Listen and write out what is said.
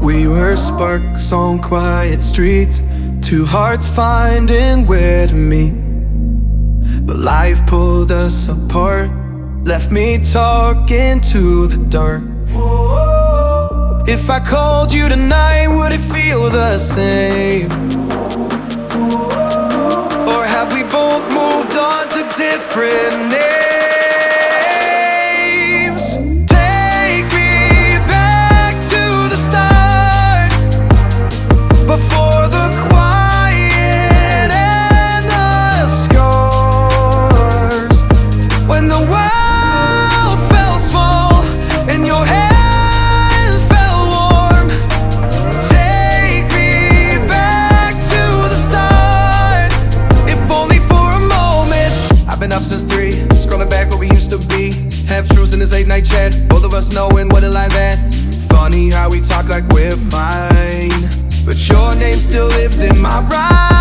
We were sparks on quiet streets, two hearts finding where to meet. But life pulled us apart, left me talking to the dark. If I called you tonight, would it feel the same? Or have we both moved on to different names? Take me back to the start, before the quiet and the scars, when the world felt small and your hands felt warm. Take me back to the start, if only for a moment. I've been up since 3, scrolling back where we used to be. Half truths in this late night chat, both of us knowing what a lie that. Funny how we talk like we're fine, but your name still lives in my rhyme.